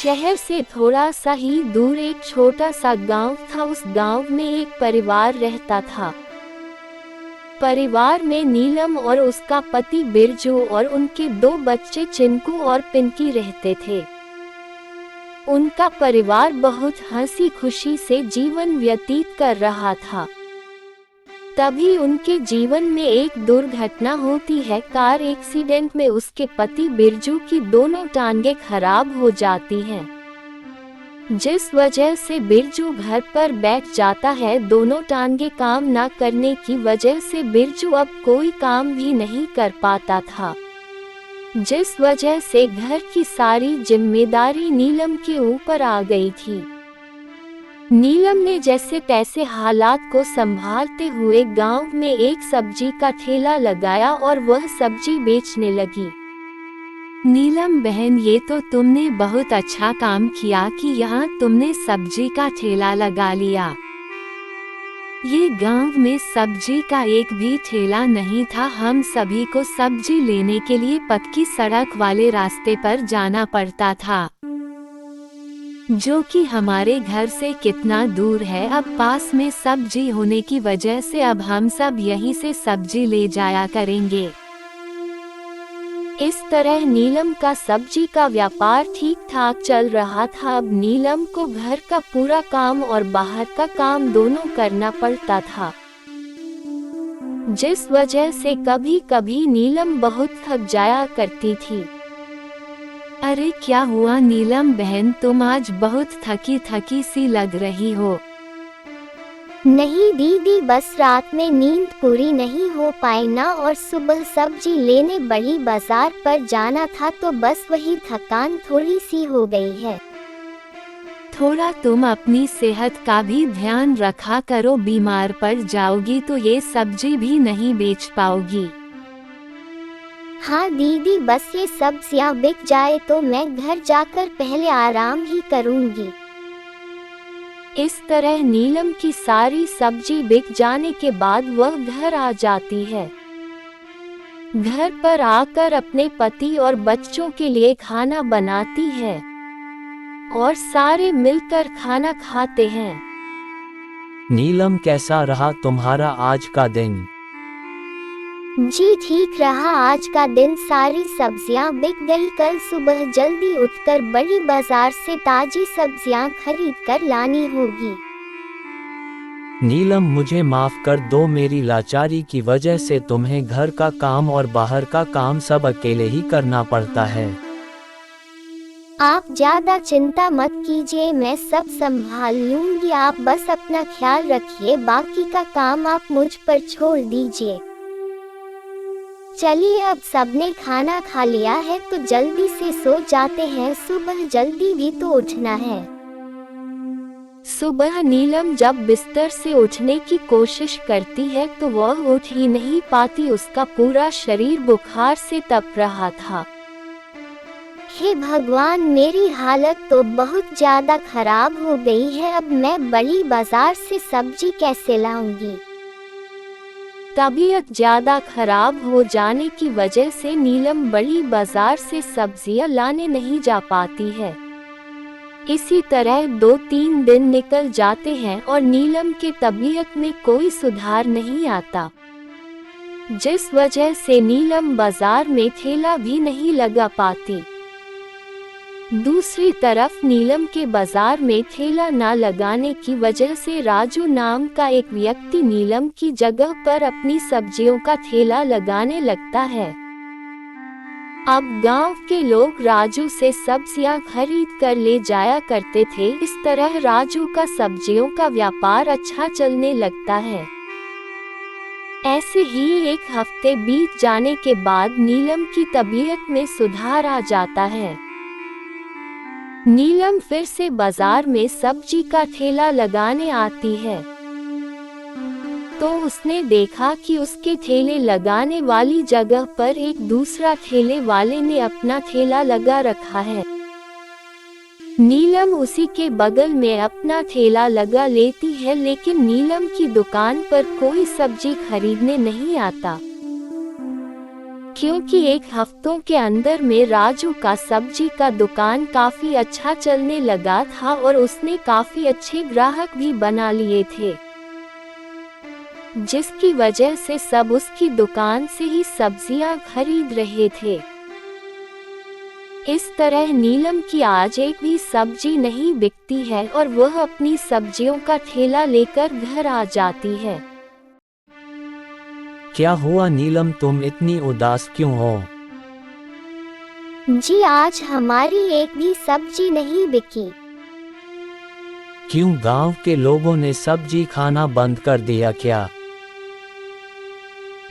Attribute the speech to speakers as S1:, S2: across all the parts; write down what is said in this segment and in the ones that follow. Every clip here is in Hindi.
S1: शहर से थोड़ा सा ही दूर एक छोटा सा गांव था। उस गांव में एक परिवार रहता था। परिवार में नीलम और उसका पति बिरजू और उनके 2 बच्चे चिंकू और पिंकी रहते थे। उनका परिवार बहुत हंसी खुशी से जीवन व्यतीत कर रहा था। तभी उनके जीवन में एक दुर्घटना होती है। कार एक्सीडेंट में उसके पति बिरजू की दोनों टांगें खराब हो जाती हैं, जिस वजह से बिरजू घर पर बैठ जाता है। दोनों टांगें काम न करने की वजह से बिरजू अब कोई काम भी नहीं कर पाता था, जिस वजह से घर की सारी जिम्मेदारी नीलम के ऊपर आ गई थी। नीलम ने जैसे तैसे हालात को संभालते हुए गांव में एक सब्जी का ठेला लगाया और वह सब्जी बेचने लगी। नीलम बहन, ये तो तुमने बहुत अच्छा काम किया कि यहाँ तुमने सब्जी का ठेला लगा लिया। ये गांव में सब्जी का एक भी ठेला नहीं था। हम सभी को सब्जी लेने के लिए पक्की सड़क वाले रास्ते पर जाना पड़ता था, जो कि हमारे घर से कितना दूर है। अब पास में सब्जी होने की वजह से अब हम सब यहीं से सब्जी ले जाया करेंगे। इस तरह नीलम का सब्जी का व्यापार ठीक ठाक चल रहा था। अब नीलम को घर का पूरा काम और बाहर का काम दोनों करना पड़ता था, जिस वजह से कभी कभी नीलम बहुत थक जाया करती थी। अरे क्या हुआ नीलम बहन, तुम आज बहुत थकी थकी सी लग रही हो।
S2: नहीं दीदी, बस रात में नींद पूरी नहीं हो पाई ना, और सुबह सब्जी लेने बड़ी बाजार पर जाना था, तो बस वही थकान थोड़ी सी हो गई है।
S1: थोड़ा तुम अपनी सेहत का भी ध्यान रखा करो, बीमार पड़ जाओगी तो ये सब्जी भी नहीं बेच पाओगी।
S2: हाँ दीदी, बस ये सब्जियाँ बिक जाए तो मैं घर जाकर पहले आराम ही करूँगी।
S1: इस तरह नीलम की सारी सब्जी बिक जाने के बाद वह घर आ जाती है। घर पर आकर अपने पति और बच्चों के लिए खाना बनाती है और सारे मिलकर खाना खाते हैं।
S3: नीलम, कैसा रहा तुम्हारा आज का दिन?
S2: जी ठीक रहा, आज का दिन सारी सब्जियां बिक गई। कल सुबह जल्दी उठकर बड़ी बाजार से ताजी सब्जियां खरीद कर लानी होगी।
S3: नीलम, मुझे माफ कर दो, मेरी लाचारी की वजह से तुम्हें घर का काम और बाहर का काम सब अकेले ही करना पड़ता है।
S2: आप ज्यादा चिंता मत कीजिए, मैं सब संभाल लूंगी। आप बस अपना ख्याल रखिए, बाकी का काम आप मुझ पर छोड़ दीजिए। चलिए, अब सबने खाना खा लिया है तो जल्दी से सो जाते हैं, सुबह जल्दी भी तो उठना है।
S1: सुबह नीलम जब बिस्तर से उठने की कोशिश करती है तो वह उठ ही नहीं पाती। उसका पूरा शरीर बुखार से तप रहा था।
S2: हे भगवान, मेरी हालत तो बहुत ज्यादा खराब हो गई है। अब मैं बड़ी बाजार से सब्जी कैसे लाऊंगी।
S1: तबीयत ज्यादा खराब हो जाने की वजह से नीलम बड़ी बाजार से सब्जियां लाने नहीं जा पाती है। इसी तरह 2-3 दिन निकल जाते हैं और नीलम के तबीयत में कोई सुधार नहीं आता, जिस वजह से नीलम बाजार में ठेला भी नहीं लगा पाती। दूसरी तरफ नीलम के बाजार में ठेला न लगाने की वजह से राजू नाम का एक व्यक्ति नीलम की जगह पर अपनी सब्जियों का ठेला लगाने लगता है। अब गांव के लोग राजू से सब्जियां खरीद कर ले जाया करते थे। इस तरह राजू का सब्जियों का व्यापार अच्छा चलने लगता है। ऐसे ही एक हफ्ते बीत जाने के बाद नीलम की तबीयत में सुधार आ जाता है। नीलम फिर से बाजार में सब्जी का ठेला लगाने आती है, तो उसने देखा कि उसके ठेले लगाने वाली जगह पर एक दूसरा ठेले वाले ने अपना ठेला लगा रखा है। नीलम उसी के बगल में अपना ठेला लगा लेती है, लेकिन नीलम की दुकान पर कोई सब्जी खरीदने नहीं आता। क्योंकि एक हफ्तों के अंदर में राजू का सब्जी का दुकान काफी अच्छा चलने लगा था और उसने काफी अच्छे ग्राहक भी बना लिए थे, जिसकी वजह से सब उसकी दुकान से ही सब्जियां खरीद रहे थे। इस तरह नीलम की आज एक भी सब्जी नहीं बिकती है और वह अपनी सब्जियों का ठेला लेकर घर आ जाती है।
S3: क्या हुआ नीलम, तुम इतनी उदास क्यों हो?
S2: जी आज हमारी एक भी सब्जी नहीं बिकी।
S3: क्यों, गांव के लोगों ने सब्जी खाना बंद कर दिया क्या?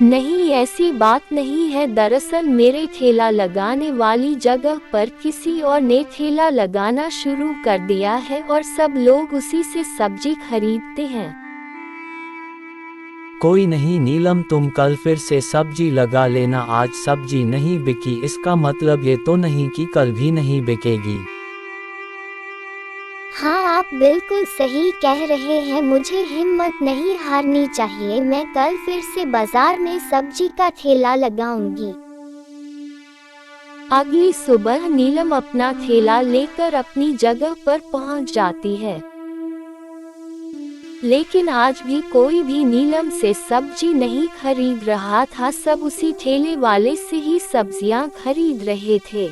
S1: नहीं, ऐसी बात नहीं है। दरअसल मेरे ठेला लगाने वाली जगह पर किसी और ने ठेला लगाना शुरू कर दिया है और सब लोग उसी से सब्जी खरीदते हैं।
S3: कोई नहीं नीलम, तुम कल फिर से सब्जी लगा लेना। आज सब्जी नहीं बिकी इसका मतलब ये तो नहीं कि कल भी नहीं बिकेगी।
S2: हाँ आप बिल्कुल सही कह रहे हैं, मुझे हिम्मत नहीं हारनी चाहिए। मैं कल फिर से बाजार में सब्जी का ठेला लगाऊंगी।
S1: अगली सुबह नीलम अपना ठेला लेकर अपनी जगह पर पहुंच जाती है, लेकिन आज भी कोई भी नीलम से सब्जी नहीं खरीद रहा था। सब उसी ठेले वाले से ही सब्जियां खरीद रहे थे।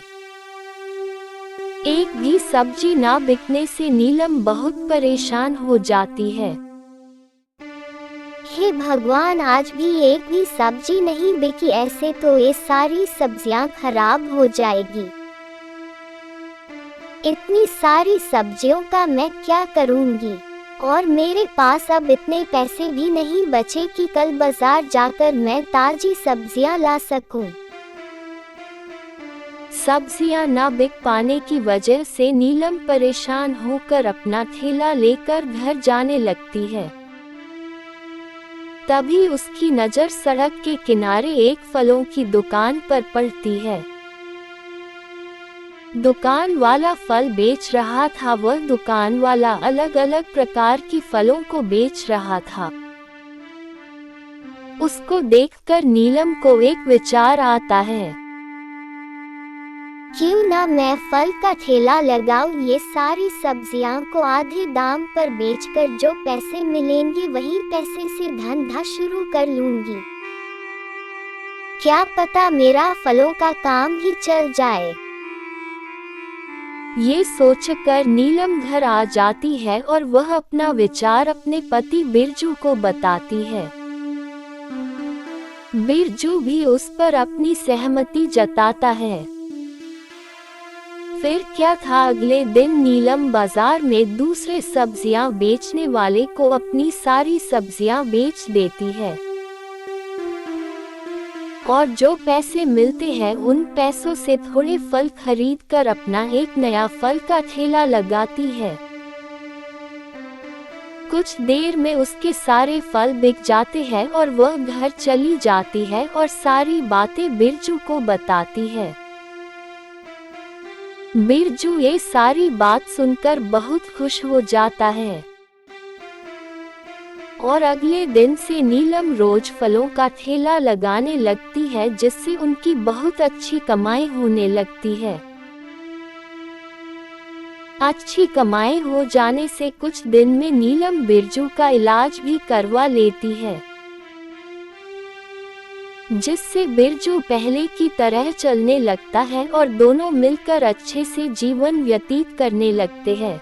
S1: एक भी सब्जी ना बिकने से नीलम बहुत परेशान हो जाती है।
S2: हे भगवान, आज भी एक भी सब्जी नहीं बिकी, ऐसे तो ये सारी सब्जियां खराब हो जाएगी। इतनी सारी सब्जियों का मैं क्या करूंगी? और मेरे पास अब इतने पैसे भी नहीं बचे कि कल बाजार जाकर मैं ताजी सब्जियां ला सकूं।
S1: सब्जियां ना बिक पाने की वजह से नीलम परेशान होकर अपना ठेला लेकर घर जाने लगती है। तभी उसकी नज़र सड़क के किनारे एक फलों की दुकान पर पड़ती है। दुकान वाला फल बेच रहा था। वह दुकान वाला अलग अलग प्रकार की फलों को बेच रहा था। उसको देखकर नीलम को एक विचार आता है,
S2: क्यों ना मैं फल का ठेला लगाऊं। ये सारी सब्जियां को आधे दाम पर बेचकर जो पैसे मिलेंगे वही पैसे से धंधा शुरू कर लूंगी। क्या पता मेरा फलों का काम ही चल जाए।
S1: ये सोचकर नीलम घर आ जाती है और वह अपना विचार अपने पति बिरजू को बताती है। बिरजू भी उस पर अपनी सहमति जताता है। फिर क्या था, अगले दिन नीलम बाजार में दूसरे सब्जियां बेचने वाले को अपनी सारी सब्जियां बेच देती है और जो पैसे मिलते हैं उन पैसों से थोड़े फल खरीदकर अपना एक नया फल का ठेला लगाती है। कुछ देर में उसके सारे फल बिक जाते हैं और वह घर चली जाती है और सारी बातें बिरजू को बताती है। बिरजू ये सारी बात सुनकर बहुत खुश हो जाता है और अगले दिन से नीलम रोज फलों का ठेला लगाने लगती है, जिससे उनकी बहुत अच्छी कमाई होने लगती है। अच्छी कमाई हो जाने से कुछ दिन में नीलम बिरजू का इलाज भी करवा लेती है, जिससे बिरजू पहले की तरह चलने लगता है और दोनों मिलकर अच्छे से जीवन व्यतीत करने लगते हैं।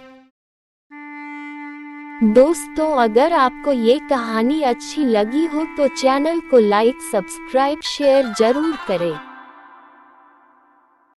S1: दोस्तों, अगर आपको ये कहानी अच्छी लगी हो तो चैनल को लाइक, सब्सक्राइब, शेयर जरूर करें।